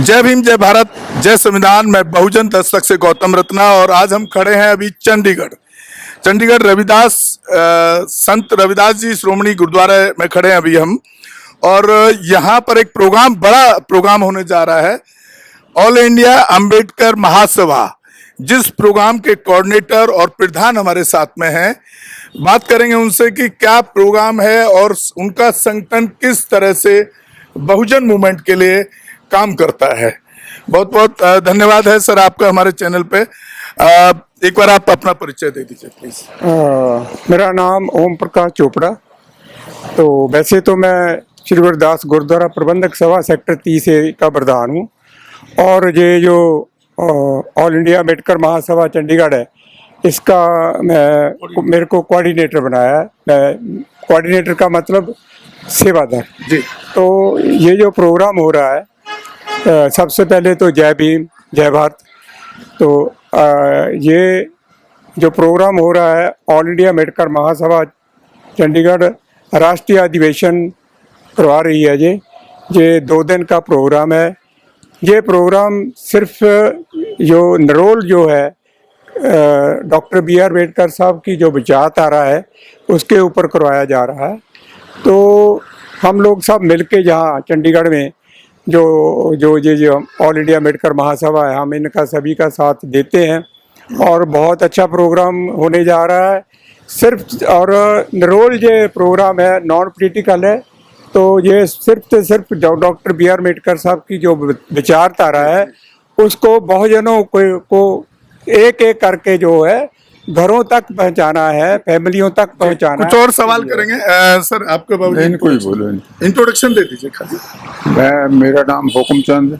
जय भीम, जय भारत, जय संविधान। मैं बहुजन दस्तक से गौतम रत्ना और आज हम खड़े हैं अभी चंडीगढ़ रविदास संत रविदास जी श्रोमणी गुरुद्वारा में खड़े हैं अभी हम। और यहाँ पर एक बड़ा प्रोग्राम होने जा रहा है, ऑल इंडिया अंबेडकर महासभा, जिस प्रोग्राम के कोऑर्डिनेटर और प्रधान हमारे साथ में हैं। बात करेंगे उनसे कि क्या प्रोग्राम है और उनका संगठन किस तरह से बहुजन मूवमेंट के लिए काम करता है। बहुत बहुत धन्यवाद है सर आपका हमारे चैनल पे। एक बार आप अपना परिचय दे दीजिए प्लीज। मेरा नाम ओम प्रकाश चोपड़ा। तो वैसे तो मैं श्री गुरुदास गुरुद्वारा प्रबंधक सभा सेक्टर 30 का प्रधान हूँ और ये जो ऑल इंडिया अम्बेडकर महासभा चंडीगढ़ है, इसका मेरे को कोऑर्डिनेटर बनाया है। कोऑर्डिनेटर का मतलब सेवादार जी। तो ये जो प्रोग्राम हो रहा है, सबसे पहले तो जय भीम जय भारत। तो ये जो प्रोग्राम हो रहा है, ऑल इंडिया अम्बेडकर महासभा चंडीगढ़ राष्ट्रीय अधिवेशन करवा रही है। ये 2 दिन का प्रोग्राम है। ये प्रोग्राम सिर्फ नरोल जो है डॉक्टर बी आर अम्बेडकर साहब की जो विचारधारा है उसके ऊपर करवाया जा रहा है। तो हम लोग सब मिलके यहाँ चंडीगढ़ में जो ऑल इंडिया अम्बेडकर महासभा है, हम इनका सभी का साथ देते हैं और बहुत अच्छा प्रोग्राम होने जा रहा है। सिर्फ और नरोल ये प्रोग्राम है नॉन पॉलिटिकल है। तो ये सिर्फ डॉक्टर बी आर अम्बेडकर साहब की जो विचारधारा है उसको बहुजनों को एक एक करके जो है घरों तक पहुंचाना है, फैमिलियों तक पहुंचाना है। कुछ और सवाल करेंगे सर आपके बाबू? इनको ही बोलो, इंट्रोडक्शन दे दीजिए खाली। मेरा नाम हुकुम चंद,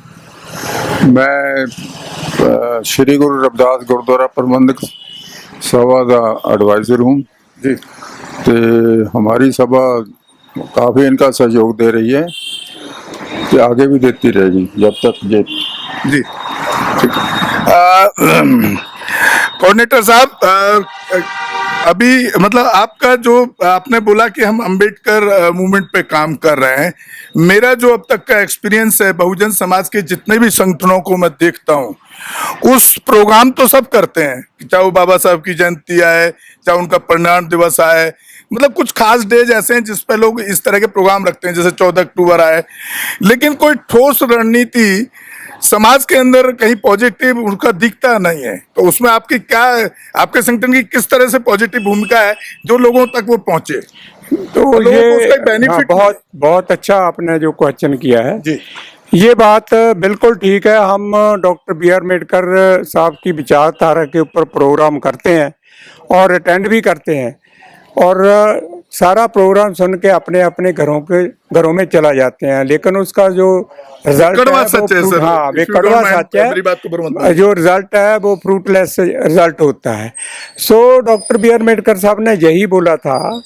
मैं श्री गुरु रविदास गुरुद्वारा प्रबंधक सभा का एडवाइजर हूँ जी। तो हमारी सभा काफ़ी इनका सहयोग दे रही है कि आगे भी देती रहेगी जब तक ये जी। ठीक है कोऑर्डिनेटर साहब, अभी मतलब आपका जो आपने बोला कि हम अंबेडकर मूवमेंट पे काम कर रहे हैं, मेरा जो अब तक का एक्सपीरियंस है, बहुजन समाज के जितने भी संगठनों को मैं देखता हूँ, उस प्रोग्राम तो सब करते हैं, चाहे वो बाबा साहब की जयंती आए, चाहे उनका परिनिर्वाण दिवस आए, मतलब कुछ खास डेज ऐसे हैं जिस पे लोग इस तरह के प्रोग्राम रखते हैं, जैसे 14 अक्टूबर आए, लेकिन कोई ठोस रणनीति समाज के अंदर कहीं पॉजिटिव उनका दिखता नहीं है। तो उसमें आपकी क्या, आपके संगठन की किस तरह से पॉजिटिव भूमिका है जो लोगों तक वो पहुंचे? तो ये बेनिफिट बहुत अच्छा आपने जो क्वेश्चन किया है जी। ये बात बिल्कुल ठीक है। हम डॉक्टर बी आर अम्बेडकर साहब की विचारधारा के ऊपर प्रोग्राम करते हैं और अटेंड भी करते हैं और सारा प्रोग्राम सुन के अपने अपने घरों में चला जाते हैं, लेकिन उसका जो रिजल्ट है वे कड़वा सच है। जो रिजल्ट है वो फ्रूटलेस रिजल्ट होता है। So doctor B R Ambedkar साहब ने यही बोला था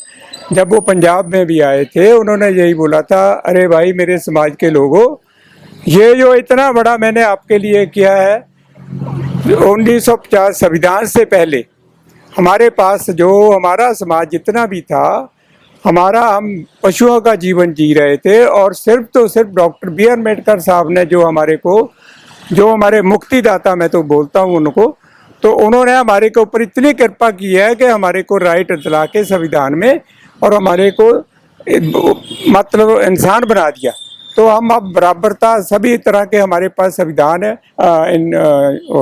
जब वो पंजाब में भी आए थे, उन्होंने यही बोला था, अरे भाई मेरे समाज के लोगों, ये जो इतना बड़ा मैंने आपके लिए किया है, 1950 संविधान से पहले हमारे पास जो हमारा समाज जितना भी था, हम पशुओं का जीवन जी रहे थे और सिर्फ डॉक्टर बी आर अम्बेडकर साहब ने जो हमारे मुक्तिदाता, मैं तो बोलता हूँ उनको, तो उन्होंने हमारे के ऊपर इतनी कृपा की है कि हमारे को राइट दिला के संविधान में और हमारे को मतलब इंसान बना दिया। तो हम अब बराबरता सभी तरह के हमारे पास संविधान है,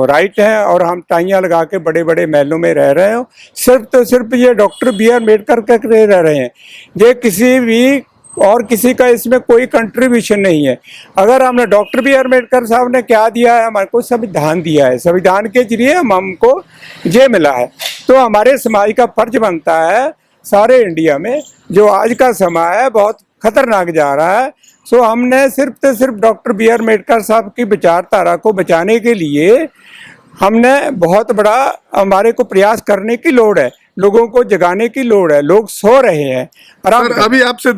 राइट है और हम टाइयाँ लगा के बड़े बड़े महलों में रह रहे हो। सिर्फ ये डॉक्टर बी आर अम्बेडकर के रह रहे हैं। ये किसी भी और किसी का इसमें कोई कंट्रीब्यूशन नहीं है। अगर हमने डॉक्टर बी आर अम्बेडकर साहब ने क्या दिया है, हमारे को संविधान दिया है, संविधान के जरिए हमको ये मिला है। तो हमारे समाज का फर्ज बनता है सारे इंडिया में, जो आज का समय है बहुत खतरनाक जा रहा है। सो हमने सिर्फ डॉक्टर बी आर अम्बेडकर साहब की विचारधारा को बचाने के लिए हमने बहुत बड़ा हमारे को प्रयास करने की लोड़ है, लोगों को जगाने की लोड़ है। लोग सो रहे हैं। सर अभी आपसे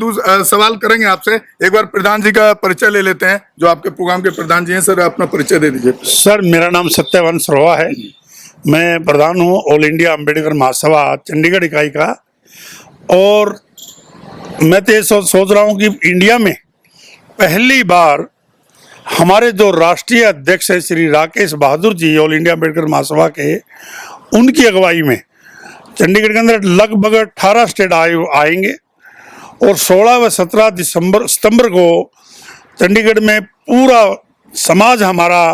सवाल करेंगे आपसे, एक बार प्रधान जी का परिचय ले लेते हैं, जो आपके प्रोग्राम के प्रधान जी हैं। सर अपना परिचय दे दीजिए। सर मेरा नाम सत्यवंश रोहा है, मैं प्रधान हूँ ऑल इंडिया अम्बेडकर महासभा चंडीगढ़ इकाई का। और मैं तो ये सोच रहा हूँ कि इंडिया में पहली बार हमारे जो राष्ट्रीय अध्यक्ष है श्री राकेश बहादुर जी, ऑल इंडिया अम्बेडकर महासभा के, उनकी अगुवाई में चंडीगढ़ के अंदर लगभग 18 स्टेट आएंगे और 16 व 17 सितंबर को चंडीगढ़ में पूरा समाज हमारा,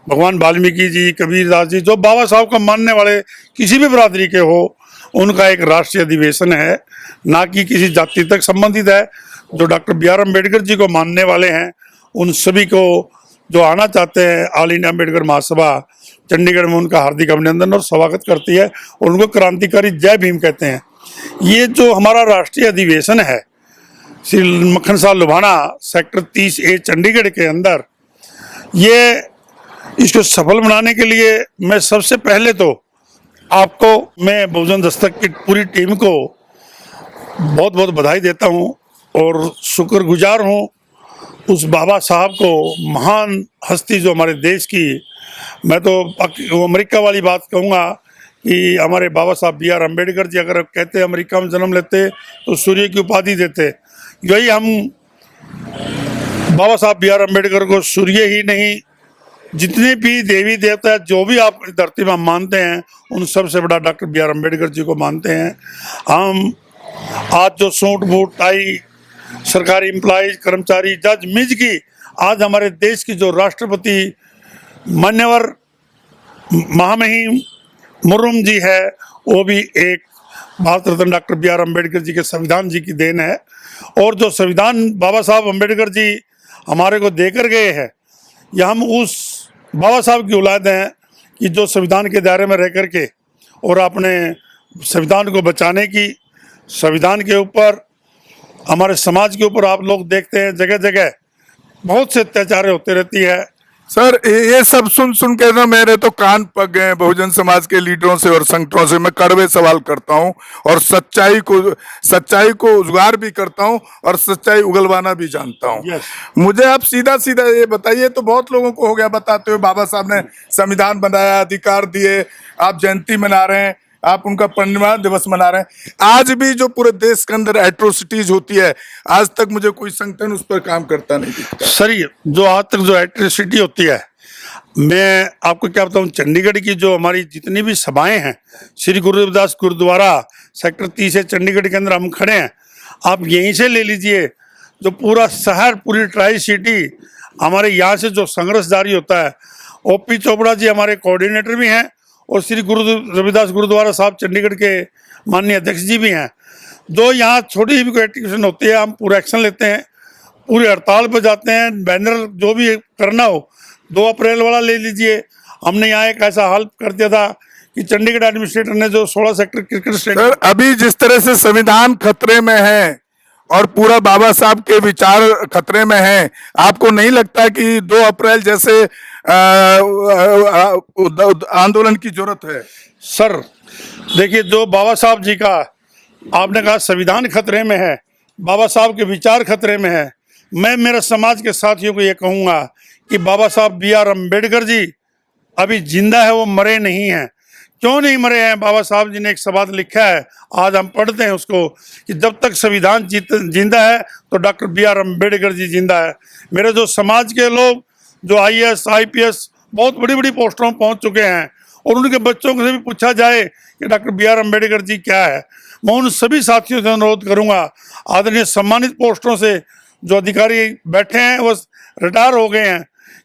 भगवान वाल्मीकि जी, कबीरदास जी, जो बाबा साहब का मानने वाले किसी भी बरादरी के हो, उनका एक राष्ट्रीय अधिवेशन है, ना कि किसी जाति तक संबंधित है। जो डॉक्टर BR अम्बेडकर जी को मानने वाले हैं, उन सभी को जो आना चाहते हैं, ऑल इंडिया अम्बेडकर महासभा चंडीगढ़ में उनका हार्दिक अभिनंदन और स्वागत करती है और उनको क्रांतिकारी जय भीम कहते हैं। ये जो हमारा राष्ट्रीय अधिवेशन है श्री मक्खन साह लुभाना सेक्टर 30A चंडीगढ़ के अंदर, ये इसको सफल बनाने के लिए मैं सबसे पहले तो आपको, मैं बहुजन दस्तक की पूरी टीम को बहुत बहुत बधाई देता हूँ और शुक्रगुजार हूँ उस बाबा साहब को, महान हस्ती जो हमारे देश की, मैं तो अमेरिका वाली बात कहूँगा कि हमारे बाबा साहब BR अम्बेडकर जी अगर कहते अमेरिका में जन्म लेते तो सूर्य की उपाधि देते। यही हम बाबा साहब BR अम्बेडकर को सूर्य ही नहीं, जितने भी देवी देवता जो भी आप धरती में मानते हैं, उन सबसे बड़ा डॉक्टर BR अम्बेडकर जी को मानते हैं। हम आज जो सूट बूट टाई, सरकारी एम्प्लॉय, कर्मचारी, जज, मिज की, आज हमारे देश की जो राष्ट्रपति मान्यवर महामहिम मुर्मू जी है, वो भी एक भारत रत्न डॉक्टर BR अम्बेडकर जी के संविधान जी की देन है। और जो संविधान बाबा साहब अम्बेडकर जी हमारे को देकर गए हैं, या हम उस बाबा साहब की औलाद हैं कि जो संविधान के दायरे में रह करके और अपने संविधान को बचाने की, संविधान के ऊपर, हमारे समाज के ऊपर आप लोग देखते हैं जगह जगह बहुत से अत्याचार होते रहती है। सर ये सब सुन सुन के ना मेरे तो कान पक गए बहुजन समाज के लीडरों से और संगठनों से। मैं कड़वे सवाल करता हूं और सच्चाई को उजागर भी करता हूं और सच्चाई उगलवाना भी जानता हूं। Yes. मुझे आप सीधा सीधा ये बताइए, तो बहुत लोगों को हो गया बताते हुए, बाबा साहब ने संविधान बनाया, अधिकार दिए, आप जयंती मना रहे हैं, आप उनका परिनिर्वाण दिवस मना रहे हैं। आज भी जो पूरे देश के अंदर एट्रोसिटीज होती है, आज तक मुझे कोई संगठन उस पर काम करता नहीं दिखता। सर ये जो आज तक जो एट्रोसिटी होती है, मैं आपको क्या बताऊं, चंडीगढ़ की जो हमारी जितनी भी सभाएं हैं, श्री गुरु रविदास गुरुद्वारा सेक्टर 30 चंडीगढ़ के अंदर हम खड़े हैं, आप यहीं से ले लीजिए, जो पूरा शहर, पूरी ट्राई सिटी, हमारे यहाँ से जो संघर्ष जारी होता है। OP चोपड़ा जी हमारे कोऑर्डिनेटर भी हैं और श्री गुरु रविदास गुरुद्वारा साहब चंडीगढ़ के माननीय अध्यक्ष जी भी हैं। जो यहाँ छोटी भी कोई एक्टिविशन होती है, हम पूरा एक्शन लेते हैं, पूरी हड़ताल पर जाते हैं, बैनर जो भी करना हो। 2 अप्रैल वाला ले लीजिए, हमने यहाँ एक ऐसा हाल कर दिया था कि चंडीगढ़ एडमिनिस्ट्रेटर ने जो 16 सेक्टर क्रिकेट स्टेडियम, सर अभी जिस तरह से संविधान खतरे में है और पूरा बाबा साहब के विचार खतरे में हैं, आपको नहीं लगता कि 2 अप्रैल जैसे आंदोलन की जरूरत है? सर देखिए, जो बाबा साहब जी का आपने कहा संविधान खतरे में है, बाबा साहब के विचार खतरे में है, मैं मेरे समाज के साथियों को ये कहूँगा कि बाबा साहब BR अम्बेडकर जी अभी जिंदा है, वो मरे नहीं हैं। क्यों नहीं मरे हैं? बाबा साहब जी ने एक शब्द लिखा है, आज हम पढ़ते हैं उसको, कि जब तक संविधान जिंदा है तो डॉक्टर BR अम्बेडकर जी जिंदा है। मेरे जो समाज के लोग जो IAS IPS बहुत बड़ी बड़ी पोस्टों में पहुंच चुके हैं, और उनके बच्चों से भी पूछा जाए कि डॉक्टर BR अम्बेडकर जी क्या है, मैं उन सभी साथियों से अनुरोध करूंगा, आदरणीय सम्मानित पोस्टों से जो अधिकारी बैठे हैं, वो रिटायर हो गए हैं,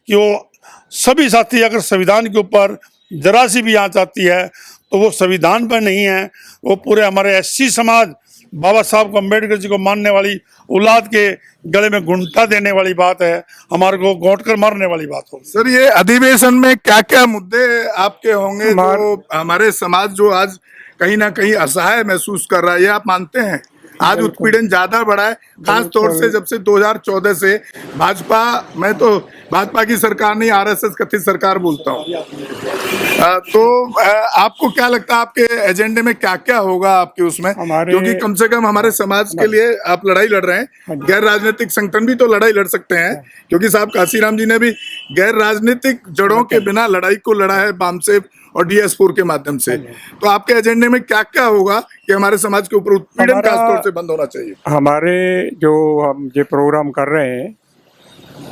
कि वो सभी साथी अगर संविधान के ऊपर जरा सी भी आंच आती है तो वो संविधान पर नहीं है, वो पूरे हमारे SC समाज बाबा साहब को, अम्बेडकर जी को मानने वाली औलाद के गले में घुंटा देने वाली बात है, हमारे को घोंट कर मारने वाली बात होगी। सर ये अधिवेशन में क्या क्या मुद्दे आपके होंगे जो हमारे समाज जो आज कहीं ना कहीं असहाय महसूस कर रहा है, ये आप मानते हैं? आज उत्पीड़न ज्यादा बढ़ा है, खास तौर से जब से 2014 से भाजपा, मैं तो भाजपा की सरकार नहीं, RSS कथित सरकार बोलता हूँ। तो आपको क्या लगता है आपके एजेंडे में क्या क्या होगा आपके उसमें? क्योंकि कम से कम हमारे समाज के लिए आप लड़ाई लड़ रहे हैं, गैर राजनीतिक संगठन भी तो लड़ाई लड़ सकते हैं, क्योंकि साहब काशीराम जी ने भी गैर राजनीतिक जड़ों के बिना लड़ाई को लड़ा है बामसेफ और DS4 के माध्यम से। तो आपके एजेंडे में क्या क्या होगा कि हमारे समाज के ऊपर उत्पीड़न खास तौर से बंद होना चाहिए? हमारे जो हम ये प्रोग्राम कर रहे हैं,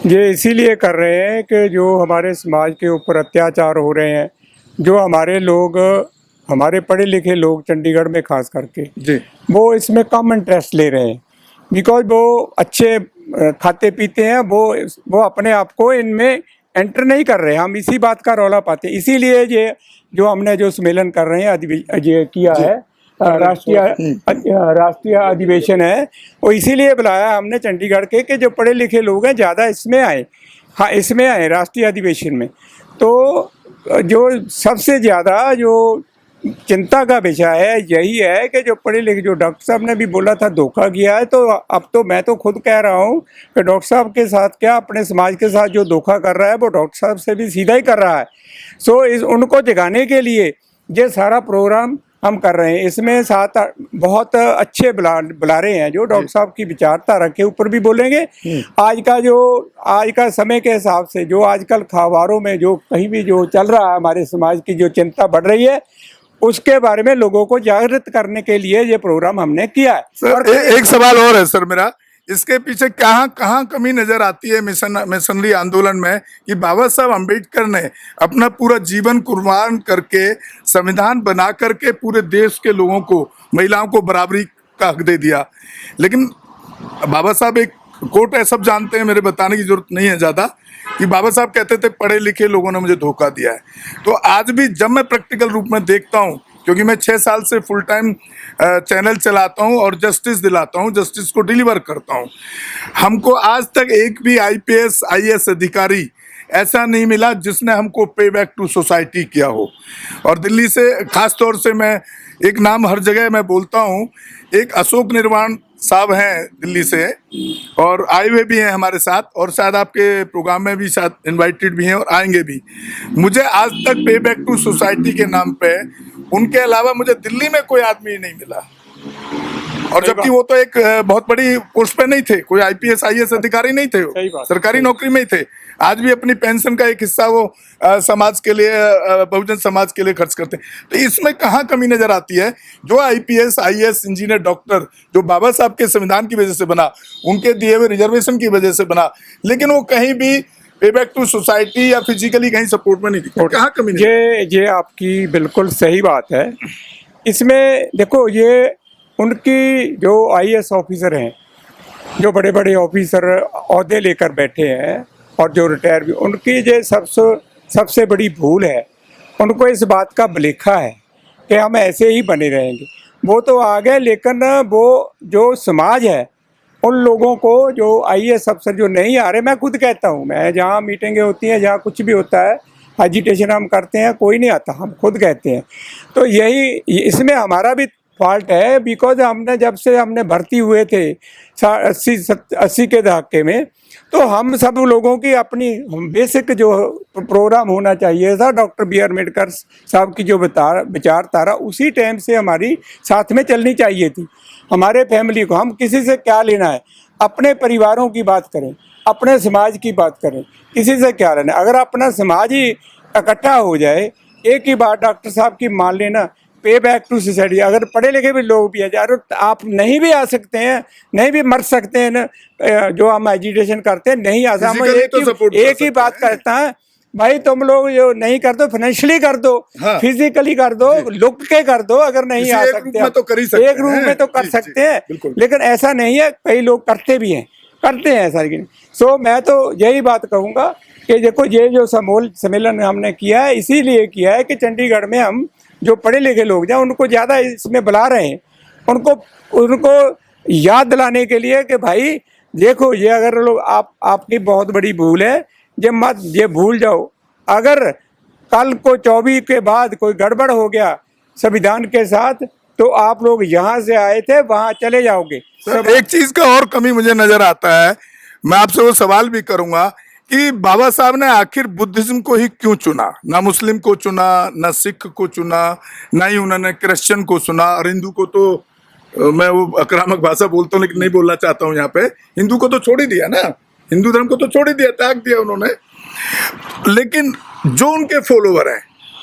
ये इसीलिए कर रहे हैं कि जो हमारे समाज के ऊपर अत्याचार हो रहे हैं, जो हमारे लोग, हमारे पढ़े लिखे लोग चंडीगढ़ में खास करके, जी वो इसमें कम इंटरेस्ट ले रहे हैं। बिकॉज वो अच्छे खाते पीते हैं, वो अपने आप को इनमें एंटर नहीं कर रहे। हम इसी बात का रौला पाते हैं। इसीलिए ये जो हमने जो सम्मेलन कर रहे हैं, ये किया है, राष्ट्रीय अधिवेशन है, वो इसीलिए बुलाया हमने चंडीगढ़ के कि जो पढ़े लिखे लोग हैं ज़्यादा इसमें आए। हाँ, इसमें आए राष्ट्रीय अधिवेशन में। तो जो सबसे ज़्यादा जो चिंता का विषय है यही है कि जो पढ़े लिखे, जो डॉक्टर साहब ने भी बोला था धोखा किया है, तो अब तो मैं तो खुद कह रहा हूँ कि डॉक्टर साहब के साथ क्या, अपने समाज के साथ जो धोखा कर रहा है वो डॉक्टर साहब से भी सीधा ही कर रहा है। सो उनको जगाने के लिए ये सारा प्रोग्राम हम कर रहे हैं। इसमें साथ बहुत अच्छे बुलारे हैं जो डॉक्टर साहब की विचारधारा के ऊपर भी बोलेंगे। आज का समय के हिसाब से जो आजकल अखबारों में जो कहीं भी जो चल रहा है, हमारे समाज की जो चिंता बढ़ रही है, उसके बारे में लोगों को जागृत करने के लिए ये प्रोग्राम हमने किया है। सर, एक सवाल और है सर मेरा, इसके पीछे कहाँ कमी नजर आती है मिशनरी आंदोलन में कि बाबा साहब अम्बेडकर ने अपना पूरा जीवन कुर्बान करके संविधान बना करके पूरे देश के लोगों को, महिलाओं को बराबरी का हक दे दिया। लेकिन बाबा साहब एक कोट है, सब जानते हैं, मेरे बताने की जरूरत नहीं है ज़्यादा, कि बाबा साहब कहते थे पढ़े लिखे लोगों ने मुझे धोखा दिया है। तो आज भी जब मैं प्रैक्टिकल रूप में देखता हूँ, क्योंकि मैं 6 साल से फुल टाइम चैनल चलाता हूँ और जस्टिस दिलाता हूँ, जस्टिस को डिलीवर करता हूँ, हमको आज तक एक भी IPS IAS अधिकारी ऐसा नहीं मिला जिसने हमको पे बैक टू सोसाइटी किया हो। और दिल्ली से खास तौर से मैं एक नाम हर जगह मैं बोलता हूँ, एक अशोक निर्वाण साहब हैं दिल्ली से, और आए हुए भी हैं हमारे साथ, और शायद आपके प्रोग्राम में भी शायद इनवाइटेड भी हैं और आएंगे भी। मुझे आज तक पे बैक टू सोसाइटी के नाम पे उनके अलावा मुझे दिल्ली में कोई आदमी नहीं मिला। और जबकि वो तो एक बहुत बड़ी पोस्ट पे नहीं थे, कोई IPS IAS अधिकारी नहीं थे, वो सरकारी नौकरी में ही थे। आज भी अपनी पेंशन का एक हिस्सा वो समाज के लिए, बहुजन समाज के लिए खर्च करते हैं। तो इसमें कहाँ कमी नजर आती है? जो IPS IAS इंजीनियर डॉक्टर जो बाबा साहब के संविधान की वजह से बना, उनके दिए हुए रिजर्वेशन की वजह से बना, लेकिन वो कहीं भी पे बैक टू सोसाइटी या फिजिकली कहीं सपोर्ट में नहीं दिखते। कहाँ कमी? ये आपकी बिल्कुल सही बात है। इसमें देखो, ये उनकी जो IAS ऑफिसर हैं, जो बड़े बड़े ऑफिसर ओहदे लेकर बैठे हैं और जो रिटायर भी, उनकी ये सबसे बड़ी भूल है। उनको इस बात का भुलेखा है कि हम ऐसे ही बने रहेंगे। वो तो आ गए, लेकिन वो जो समाज है, उन लोगों को जो IAS अफसर जो नहीं आ रहे, मैं खुद कहता हूँ, मैं जहाँ मीटिंगें होती हैं, जहाँ कुछ भी होता है, एजिटेशन हम करते हैं, कोई नहीं आता, हम खुद कहते हैं। तो यही इसमें हमारा भी फॉल्ट है। बिकॉज जब से हमने भर्ती हुए थे 80 के दहाके में, तो हम सब लोगों की अपनी बेसिक जो प्रोग्राम होना चाहिए था, डॉक्टर BR अम्बेडकर साहब की जो विचारधारा उसी टाइम से हमारी साथ में चलनी चाहिए थी। हमारे फैमिली को, हम किसी से क्या लेना है, अपने परिवारों की बात करें, अपने समाज की बात करें, किसी से क्या लेना है। अगर अपना समाज ही इकट्ठा हो जाए, एक ही बात डॉक्टर साहब की मान लेना, पे बैक टू सोसाइटी, अगर पढ़े लिखे भी लोग भी है, आप नहीं भी आ सकते हैं, नहीं भी मर सकते हैं ना, जो हम एजुटेशन करते हैं, नहीं आ सकते। एक ही बात करता है भाई, तुम लोग जो नहीं कर दो, फाइनेंशियली कर दो, हाँ, फिजिकली कर दो, लुक के कर दो, अगर नहीं आ सकते एक रूप में तो कर सकते हैं। लेकिन ऐसा नहीं है, कई लोग करते भी हैं, करते हैं ऐसा। लेकिन मैं तो यही बात कहूँगा कि देखो, ये जो सम्मेलन हमने किया है, इसीलिए किया है कि चंडीगढ़ में हम जो पढ़े लिखे लोग हैं उनको ज़्यादा इसमें बुला रहे हैं, उनको याद दिलाने के लिए कि भाई देखो, ये अगर लोग आपकी बहुत बड़ी भूल है, ये भूल जाओ। अगर कल को 24 के बाद कोई गड़बड़ हो गया संविधान के साथ, तो आप लोग यहाँ से आए थे, वहाँ चले जाओगे। एक चीज का और कमी मुझे नजर आता है, मैं आपसे वो सवाल भी करूंगा कि बाबा साहब ने आखिर बुद्धिज्म को ही क्यों चुना? ना मुस्लिम को चुना, ना सिख को चुना, ना ही उन्होंने क्रिश्चियन को चुना। और हिंदू को तो मैं वो आक्रामक भाषा बोलता हूँ, लेकिन नहीं बोलना चाहता हूँ यहाँ पे, हिंदू को तो छोड़ ही दिया ना, हिंदू धर्म को तो छोड़ ही दिया, त्याग दिया उन्होंने। लेकिन जो उनके फॉलोवर हैं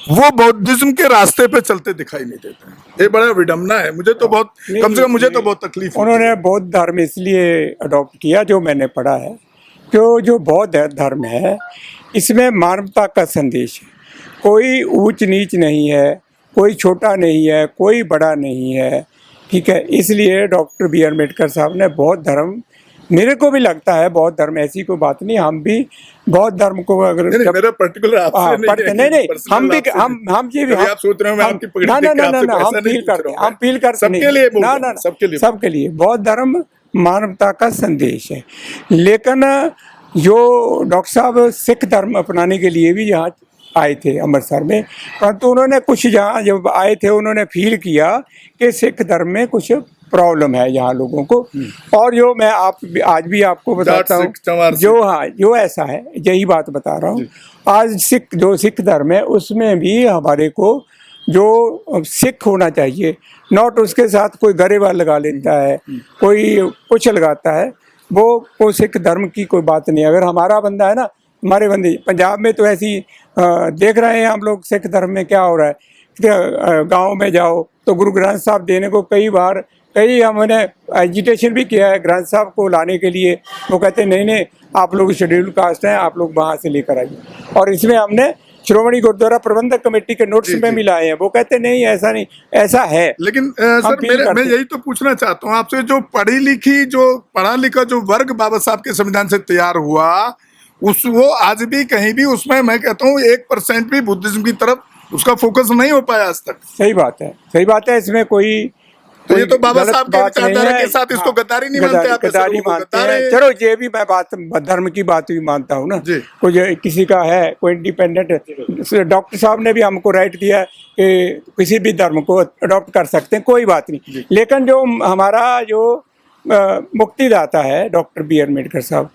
वो बौद्धिज्म के रास्ते पे चलते दिखाई नहीं देते। ये बड़ा विडम्बना है। मुझे तो बहुत, कम से कम मुझे तो बहुत तकलीफ। उन्होंने बौद्ध धर्म इसलिए अडॉप्ट किया, जो मैंने पढ़ा है जो बौद्ध धर्म है, इसमें मानवता का संदेश है। कोई ऊंच नीच नहीं है, कोई छोटा नहीं है, कोई बड़ा नहीं है, ठीक है। इसलिए डॉक्टर बी आर अम्बेडकर साहब ने बौद्ध धर्म, मेरे को भी लगता है बौद्ध धर्म ऐसी कोई बात नहीं, हम भी बौद्ध धर्म को अगर मेरा पर्टिकुलर आपसे नहीं, हम भी हम जी भी आप सोच रहे हो मैं आपकी पगड़ी देख के आपसे हम पैसा नहीं फील पूछ करते, रहा हूं। हम फील करते सबके लिए बोल रहा हूं, ना सबके लिए सबके लिए बौद्ध धर्म मानवता का संदेश है। लेकिन जो डॉक्टर साहब सिख धर्म अपनाने के लिए भी यहाँ आए थे अमृतसर में, परंतु उन्होंने कुछ जहाँ जब आए थे उन्होंने फील किया कि सिख धर्म में कुछ प्रॉब्लम है यहाँ लोगों को। और जो मैं आज भी आपको बताता हूँ, जो ऐसा है, यही बात बता रहा हूँ। आज सिख धर्म है उसमें भी हमारे को जो सिख होना चाहिए, नॉट उसके साथ कोई गरेबा लगा लेता है, कोई कुछ लगाता है, वो सिख धर्म की कोई बात नहीं। अगर हमारा बंदा है ना, हमारे बंदे पंजाब में तो ऐसी देख रहे हैं हम लोग सिख धर्म में क्या हो रहा है। गांव में जाओ तो गुरु ग्रंथ साहब देने को कई हमने एजिटेशन भी किया है ग्रंथ साहब को लाने के लिए। वो कहते नहीं आप लोग शेड्यूल कास्ट हैं, आप लोग वहाँ से लेकर आइए। और इसमें हमने श्रोमणी गुरुद्वारा प्रबंधक कमेटी के नोट्स में मिलाए हैं, वो कहते नहीं ऐसा नहीं, ऐसा है। लेकिन सर मैं यही तो पूछना चाहता हूँ आपसे, जो पढ़ा लिखा जो वर्ग बाबा साहब के संविधान से तैयार हुआ, वो आज भी कहीं भी उसमें मैं कहता हूँ 1% भी बुद्धिज्म की तरफ उसका फोकस नहीं हो पाया आज तक। सही बात है, इसमें कोई तो ये तो बाबा साहब के विचारधारा के साथ इसको गद्दारी नहीं मानते आप? गद्दारी मानते हैं। चलो ये भी मैं बात धर्म की बात भी मानता हूँ ना, कोई किसी का है कोई इंडिपेंडेंट। डॉक्टर साहब ने भी हमको राइट दिया कि किसी भी धर्म को अडॉप्ट कर सकते हैं, कोई बात नहीं। लेकिन जो हमारा जो मुक्तिदाता है डॉक्टर बी आर अम्बेडकर साहब,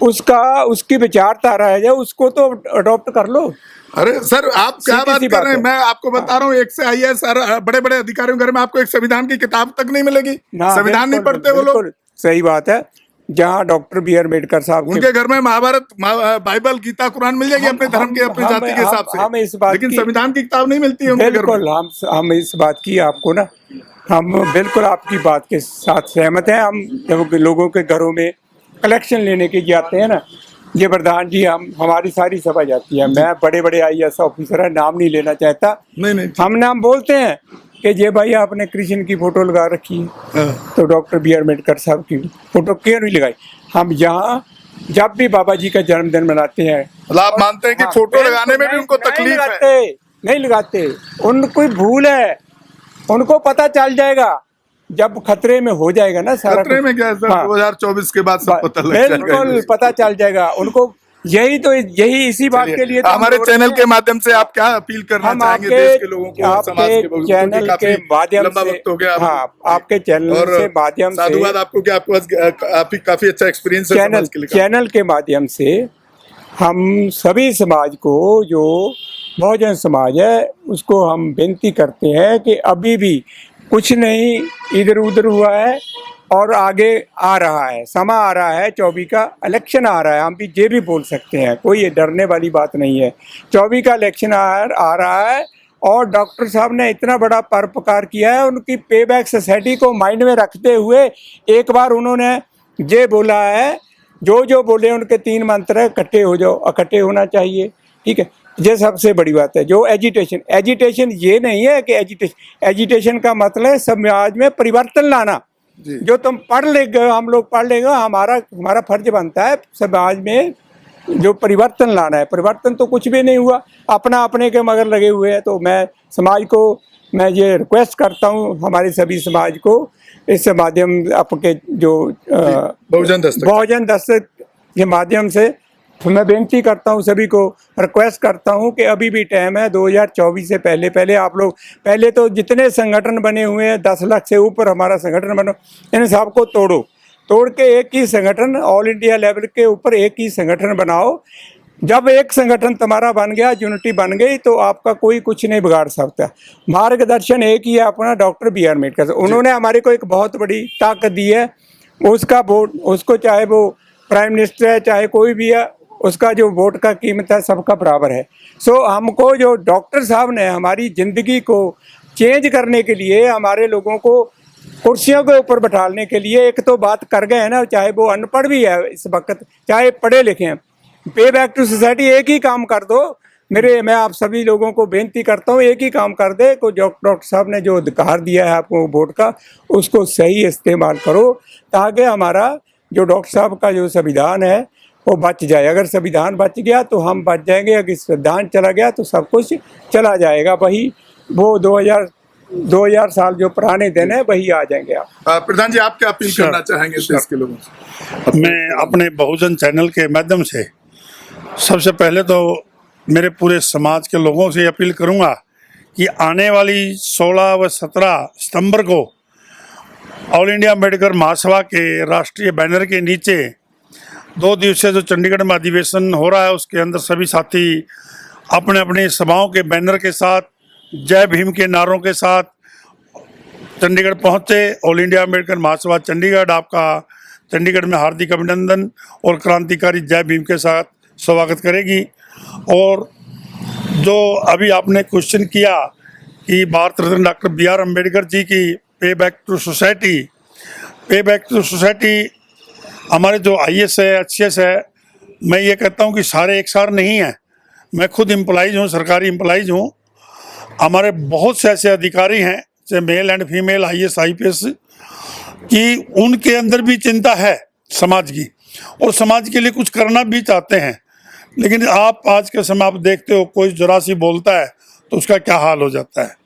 उसकी विचारधारा है जो उसको तो अडॉप्ट कर लो। अरे सर आप क्या बात कर रहे हैं? मैं आपको बता रहा हूँ, एक से IAS बड़े बड़े अधिकारियों के घर में आपको एक संविधान की किताब तक नहीं मिलेगी, संविधान नहीं पढ़ते वो लोग। सही बात है। जहाँ डॉक्टर बी आर अम्बेडकर साहब उनके घर में महाभारत, बाइबल, गीता, कुरान मिल जाएगी अपने धर्म के, अपनी जाति के हिसाब से, हम इस बात लेकिन संविधान की किताब नहीं मिलती है उनके घर में। बिल्कुल हम इस बात की आपको ना, हम बिल्कुल आपकी बात के साथ सहमत हैं। हम जब लोगों के घरों में कलेक्शन लेने के जाते हैं ना, ये प्रधान जी हमारी सारी सभा जाती है, मैं बड़े बड़े IAS ऑफिसर है, नाम नहीं लेना चाहता, नहीं हम नाम बोलते हैं कि ये भाई आपने कृष्ण की फोटो लगा रखी है, तो डॉक्टर बी आर अम्बेडकर साहब की फोटो क्यों नहीं लगाई? हम यहाँ जब भी बाबा जी का जन्मदिन मनाते हैं, मतलब आप मानते हैं कि फोटो लगाने में भी उनको तकलीफ है? नहीं लगाते, उनको भूल है, उनको पता चल जाएगा जब खतरे में हो जाएगा ना सारा। खतरे में क्या है सर? 2024 के बाद सब पता लग जाएगा, बिल्कुल पता चल जाएगा उनको। यही इसी बात के लिए हमारे चैनल के माध्यम से आप क्या अपील करना चाहेंगे देश के लोगों को, समाज के चैनल के माध्यम से? हाँ, आपके चैनल के माध्यम से साधुवाद आपको, क्या आपके पास काफी अच्छा एक्सपीरियंस है चैनल के माध्यम से। हम सभी समाज को, जो बहुजन समाज है, उसको हम विनती करते हैं कि अभी भी कुछ नहीं इधर उधर हुआ है और आगे आ रहा है, समा आ रहा है, 24 का इलेक्शन आ रहा है। हम भी ये भी बोल सकते हैं, कोई ये डरने वाली बात नहीं है। 24 का इलेक्शन आ रहा है और डॉक्टर साहब ने इतना बड़ा परोपकार किया है, उनकी पे बैक सोसाइटी को माइंड में रखते हुए एक बार उन्होंने ये बोला है, जो बोले उनके 3 मंत्र है, इकट्ठे हो जाओ, इकट्ठे होना चाहिए, ठीक है। ये सबसे बड़ी बात है। जो एजिटेशन ये नहीं है कि एजिटेशन का मतलब है समाज में परिवर्तन लाना। जो तुम पढ़ लेंगे, हम लोग पढ़ लेंगे, हमारा फर्ज बनता है समाज में जो परिवर्तन लाना है। परिवर्तन तो कुछ भी नहीं हुआ, अपने के मगर लगे हुए हैं। तो मैं समाज को मैं ये रिक्वेस्ट करता हूँ, हमारे सभी समाज को, इस माध्यम आपके जो बहुजन दस्तक के माध्यम से मैं बेनती करता हूँ, सभी को रिक्वेस्ट करता हूँ कि अभी भी टाइम है। 2024 से पहले आप लोग, पहले तो जितने संगठन बने हुए हैं, 10 लाख से ऊपर हमारा संगठन बनो, इन सबको तोड़ के एक ही संगठन, ऑल इंडिया लेवल के ऊपर एक ही संगठन बनाओ। जब एक संगठन तुम्हारा बन गया, यूनिटी बन गई, तो आपका कोई कुछ नहीं बिगाड़ सकता। मार्गदर्शन एक ही है अपना, डॉक्टर बी आर अम्बेडकर। उन्होंने हमारे को एक बहुत बड़ी ताकत दी है, उसका वोट, उसको चाहे वो प्राइम मिनिस्टर है चाहे कोई भी है, उसका जो वोट का कीमत है सबका बराबर है। सो हमको जो डॉक्टर साहब ने हमारी ज़िंदगी को चेंज करने के लिए, हमारे लोगों को कुर्सियों के ऊपर बैठाने के लिए एक तो बात कर गए हैं ना, चाहे वो अनपढ़ भी है इस वक्त, चाहे पढ़े लिखे हैं। पे बैक टू सोसाइटी एक ही काम कर दो। मैं आप सभी लोगों को बेनती करता हूँ, एक ही काम कर दे को डॉक्टर साहब ने जो अधिकार दिया है आपको वोट का, उसको सही इस्तेमाल करो, ताकि हमारा जो डॉक्टर साहब का जो संविधान है वो बच जाए। अगर संविधान बच गया तो हम बच जाएंगे, अगर संविधान चला गया तो सब कुछ चला जाएगा। वही वो 2000 साल जो पुराने दिन है वही आ जाएंगे। आप प्रधान जी, आप क्या अपील करना चाहेंगे देश के लोगों से? मैं अपने बहुजन चैनल के माध्यम से सबसे पहले तो मेरे पूरे समाज के लोगों से अपील करूंगा कि आने वाली 16 व 17 सितंबर को ऑल इंडिया अम्बेडकर महासभा के राष्ट्रीय बैनर के नीचे 2 दिवसीय जो चंडीगढ़ में अधिवेशन हो रहा है, उसके अंदर सभी साथी अपने अपनी सभाओं के बैनर के साथ, जय भीम के नारों के साथ चंडीगढ़ पहुंचे। ऑल इंडिया अम्बेडकर महासभा चंडीगढ़ आपका चंडीगढ़ में हार्दिक अभिनंदन और क्रांतिकारी जय भीम के साथ स्वागत करेगी। और जो अभी आपने क्वेश्चन किया कि भारत रत्न डॉक्टर BR अम्बेडकर जी की पे बैक टू सोसाइटी, हमारे जो IAS है, HCS है, मैं ये कहता हूँ कि सारे एक सार नहीं हैं। मैं खुद एम्प्लॉइज हूँ, सरकारी एम्प्लॉइज हूँ। हमारे बहुत से ऐसे अधिकारी हैं, चाहे male and female IAS IPS, कि उनके अंदर भी चिंता है समाज की और समाज के लिए कुछ करना भी चाहते हैं। लेकिन आप आज के समय आप देखते हो, कोई जरा सी बोलता है तो उसका क्या हाल हो जाता है।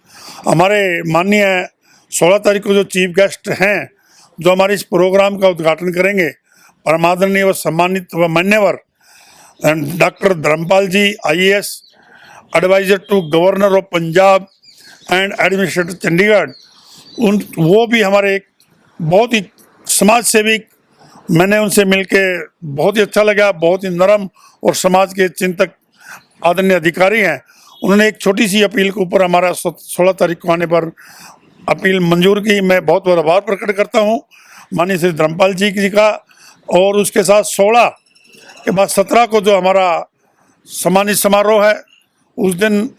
हमारे माननीय 16 तारीख को जो चीफ गेस्ट हैं, जो हमारे इस प्रोग्राम का उद्घाटन करेंगे, परमादरणीय व सम्मानित व मान्यवर doctor Dharampal ji, IAS adviser to governor of Punjab and administrator Chandigarh, वो भी हमारे एक बहुत ही समाज सेविक, मैंने उनसे मिलके बहुत ही अच्छा लगा, बहुत ही नरम और समाज के चिंतक आदरणीय अधिकारी हैं। उन्होंने एक छोटी सी अपील के ऊपर हमारा 16 तारीख को आने पर अपील मंजूर की। मैं बहुत बहुत आभार प्रकट करता हूँ माननीय श्री धर्मपाल जी का। और उसके साथ 16 के बाद 17 को जो हमारा सम्मानित समारोह है, उस दिन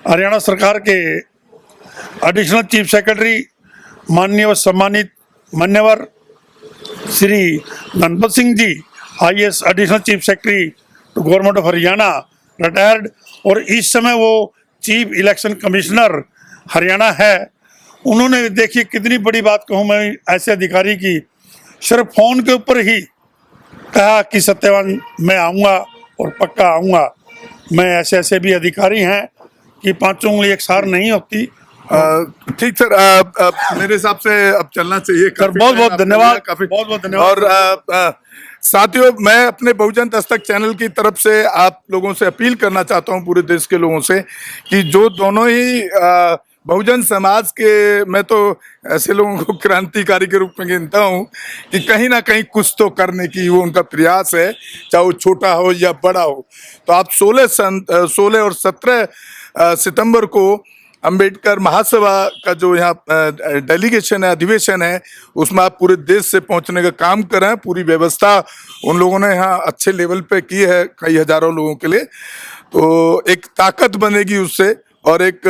हरियाणा सरकार के एडिशनल चीफ सेक्रेटरी माननीय व सम्मानित मान्यवर Shri Ganpat Singh ji, IAS additional chief secretary to government of Haryana, retired, और इस समय वो चीफ इलेक्शन कमिश्नर हरियाणा है। उन्होंने, देखिए कितनी बड़ी बात कहूँ मैं ऐसे अधिकारी की, सिर्फ फ़ोन के ऊपर ही कहा कि सत्यवान मैं आऊँगा और पक्का आऊँगा। मैं ऐसे भी अधिकारी हैं कि 5 उंगली एक सार नहीं होती। ठीक सर, मेरे हिसाब से अब चलना चाहिए। सर बहुत बहुत धन्यवाद, काफी बहुत बहुत धन्यवाद। और साथियों, मैं अपने बहुजन दस्तक चैनल की तरफ से आप लोगों से अपील करना चाहता हूं, पूरे देश के लोगों से, कि जो दोनों ही बहुजन समाज के, मैं तो ऐसे लोगों को क्रांतिकारी के रूप में गिनता हूं कि कहीं ना कहीं कुछ तो करने की वो उनका प्रयास है, चाहे वो छोटा हो या बड़ा हो। तो आप 16 और 17 सितंबर को अंबेडकर महासभा का जो यहाँ डेलीगेशन है, अधिवेशन है, उसमें आप पूरे देश से पहुंचने का काम करें। पूरी व्यवस्था उन लोगों ने यहाँ अच्छे लेवल पे की है, कई हजारों लोगों के लिए। तो एक ताकत बनेगी उससे, और एक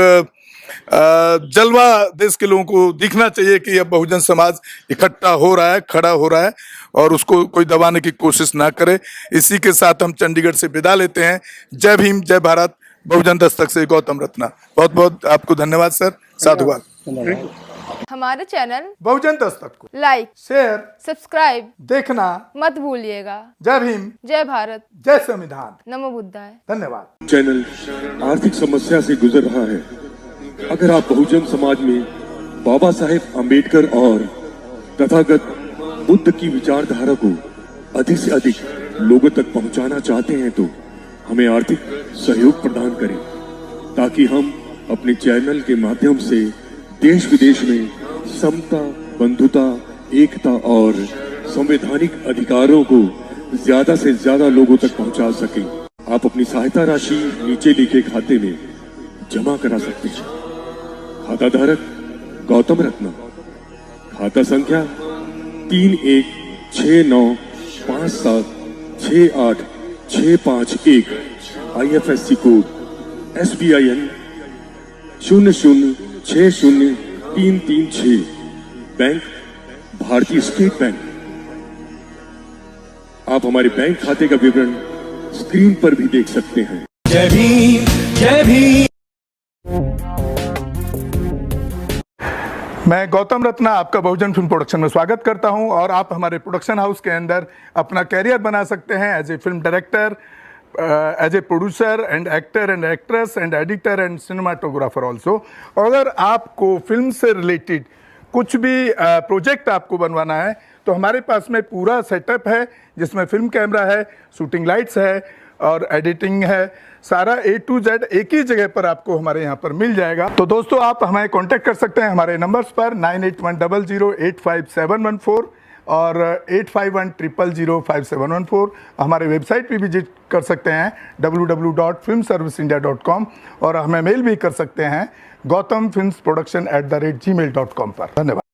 जलवा देश के लोगों को दिखना चाहिए कि अब बहुजन समाज इकट्ठा हो रहा है, खड़ा हो रहा है, और उसको कोई दबाने की कोशिश ना करे। इसी के साथ हम चंडीगढ़ से विदा लेते हैं। जय भीम, जय भारत। बहुजन दस्तक से गौतम रत्ना। बहुत बहुत आपको धन्यवाद सर, साधुवाद। हमारे चैनल बहुजन दस्तक को लाइक, शेयर, सब्सक्राइब देखना मत भूलिएगा। जय भीम, जय भारत, जय संविधान। नमो बुद्धाय। धन्यवाद। चैनल आर्थिक समस्या से गुजर रहा है। अगर आप बहुजन समाज में बाबा साहेब अम्बेडकर और तथागत बुद्ध की विचारधारा को अधिक से अधिक लोगों तक पहुंचाना चाहते हैं तो हमें आर्थिक सहयोग प्रदान करें, ताकि हम अपने चैनल के माध्यम से देश विदेश में समता, बंधुता, एकता और संवैधानिक अधिकारों को ज्यादा से ज्यादा लोगों तक पहुंचा सकें। आप अपनी सहायता राशि नीचे लिखे खाते में जमा करा सकते हैं। खाता धारक गौतम रत्ना, खाता संख्या 3169576861, IFSC कोड SBIN 0060336, बैंक भारतीय स्टेट बैंक। आप हमारे बैंक खाते का विवरण स्क्रीन पर भी देख सकते हैं। जय भीम जय भीम। मैं गौतम रत्ना आपका बहुजन फिल्म प्रोडक्शन में स्वागत करता हूं और आप हमारे प्रोडक्शन हाउस के अंदर अपना कैरियर बना सकते हैं as a film director, as a producer and actor and actress and editor and cinematographer also. अगर आपको फिल्म से रिलेटेड कुछ भी प्रोजेक्ट आपको बनवाना है तो हमारे पास में पूरा सेटअप है, जिसमें फिल्म कैमरा है, शूटिंग लाइट्स है और एडिटिंग है। सारा A to Z एक ही जगह पर आपको हमारे यहाँ पर मिल जाएगा। तो दोस्तों, आप हमें कांटेक्ट कर सकते हैं हमारे नंबर्स पर 9810085714 और 8510005714। हमारे वेबसाइट पे विजिट कर सकते हैं www.filmserviceindia.com और हमें मेल भी कर सकते हैं gautamfilmsproduction@gmail.com पर। धन्यवाद।